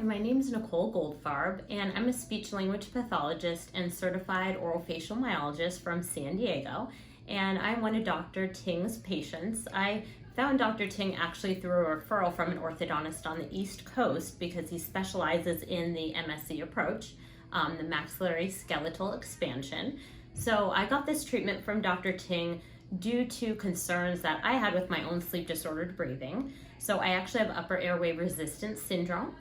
my name is Nicole Goldfarb, and I'm a speech-language pathologist and certified oral-facial myologist from San Diego, and I'm one of Dr. Ting's patients. I found Dr. Ting actually through a referral from an orthodontist on the East Coast because he specializes in the MSE approach, the maxillary skeletal expansion. So I got this treatment from Dr. Ting due to concerns that I had with my own sleep disordered breathing. So I actually have upper airway resistance syndrome.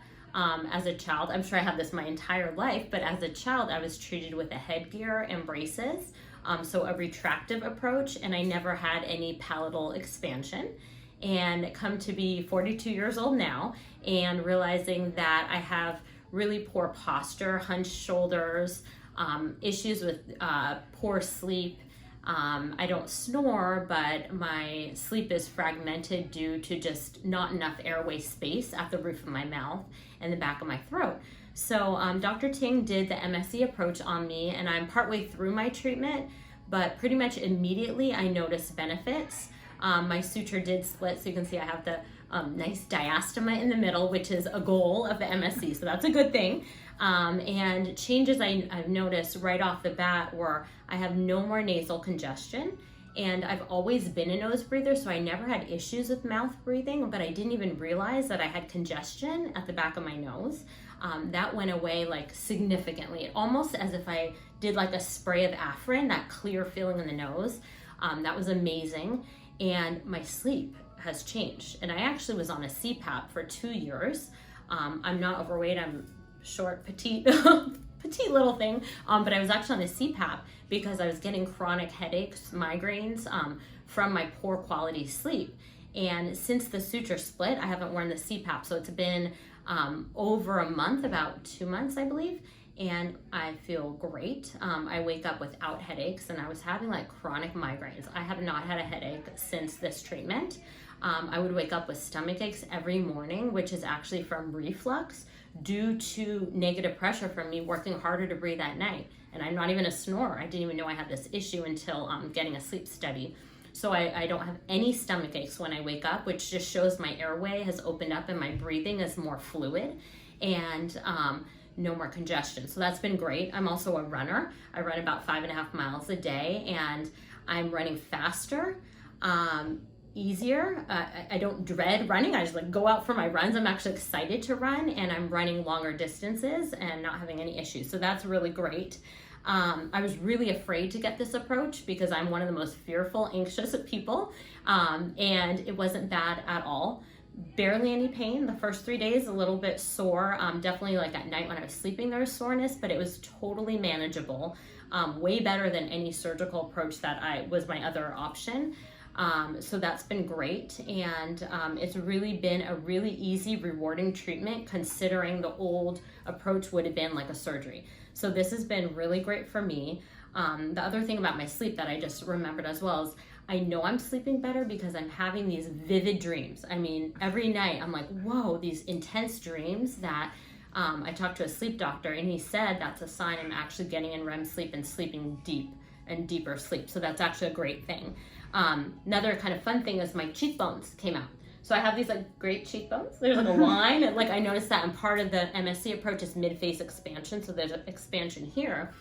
As a child, I'm sure I had this my entire life, but as a child I was treated with a headgear and braces, so a retractive approach, and I never had any palatal expansion. And come to be 42 years old now and realizing that I have really poor posture, hunched shoulders, issues with poor sleep. I don't snore, but my sleep is fragmented due to just not enough airway space at the roof of my mouth and the back of my throat. So Dr. Ting did the MSE approach on me, and I'm partway through my treatment, but pretty much immediately I noticed benefits. My suture did split, so you can see I have the nice diastema in the middle, which is a goal of the MSE, so that's a good thing. And changes I've noticed right off the bat were I have no more nasal congestion, and I've always been a nose breather, so I never had issues with mouth breathing, but I didn't even realize that I had congestion at the back of my nose. That went away like significantly, almost as if I did like a spray of Afrin, that clear feeling in the nose. That was amazing, and my sleep has changed. And I actually was on a CPAP for 2 years. I'm not overweight, I'm short, petite, petite little thing, but I was actually on a CPAP because I was getting chronic headaches, migraines from my poor quality sleep. And since the suture split, I haven't worn the CPAP, so it's been over a month, about 2 months, I believe, and I feel great. I wake up without headaches, and I was having like chronic migraines. I have not had a headache since this treatment. I would wake up with stomach aches every morning, which is actually from reflux due to negative pressure from me working harder to breathe at night. And I'm not even a snorer. I didn't even know I had this issue until getting a sleep study. So I don't have any stomach aches when I wake up, which just shows my airway has opened up and my breathing is more fluid, and no more congestion. So that's been great. I'm also a runner. I run about 5.5 miles a day, and I'm running faster, easier. I don't dread running. I just like go out for my runs. I'm actually excited to run, and I'm running longer distances and not having any issues. So that's really great. I was really afraid to get this approach because I'm one of the most fearful, anxious people, and it wasn't bad at all. Barely any pain. The first 3 days, a little bit sore. Definitely like at night when I was sleeping, there was soreness, but it was totally manageable. Way better than any surgical approach that was my other option. So that's been great, and it's really been a really easy, rewarding treatment considering the old approach would have been like a surgery. So this has been really great for me. The other thing about my sleep that I just remembered as well is I know I'm sleeping better because I'm having these vivid dreams. I mean, every night I'm like, whoa, these intense dreams that I talked to a sleep doctor, and he said that's a sign I'm actually getting in REM sleep and sleeping deep and deeper sleep. So that's actually a great thing. Another kind of fun thing is my cheekbones came out. So I have these like great cheekbones. There's like a line, and like I noticed that, and part of the MSE approach is mid-face expansion. So there's an expansion here.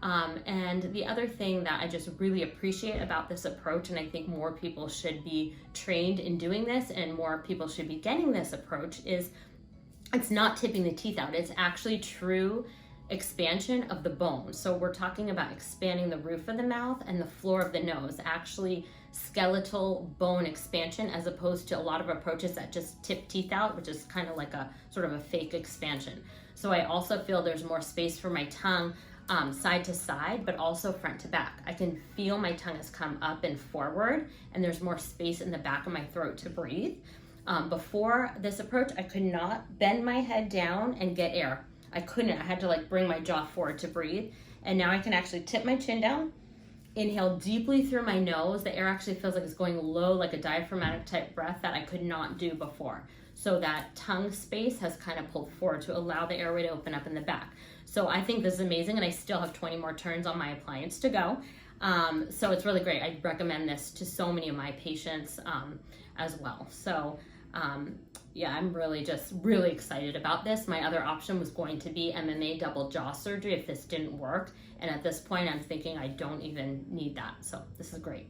And the other thing that I just really appreciate about this approach, and I think more people should be trained in doing this and more people should be getting this approach, is it's not tipping the teeth out. It's actually true expansion of the bone. So we're talking about expanding the roof of the mouth and the floor of the nose, actually skeletal bone expansion, as opposed to a lot of approaches that just tip teeth out, which is kind of like a sort of a fake expansion. So I also feel there's more space for my tongue side to side, but also front to back. I can feel my tongue has come up and forward, and there's more space in the back of my throat to breathe. Before this approach, I could not bend my head down and get air. I couldn't. I had to like bring my jaw forward to breathe. And now I can actually tip my chin down, inhale deeply through my nose. The air actually feels like it's going low, like a diaphragmatic type breath that I could not do before. So that tongue space has kind of pulled forward to allow the airway to open up in the back. So I think this is amazing, and I still have 20 more turns on my appliance to go. So it's really great. I recommend this to so many of my patients as well. So Yeah, I'm really excited about this. My other option was going to be MMA double jaw surgery if this didn't work. And at this point, I'm thinking I don't even need that. So this is great.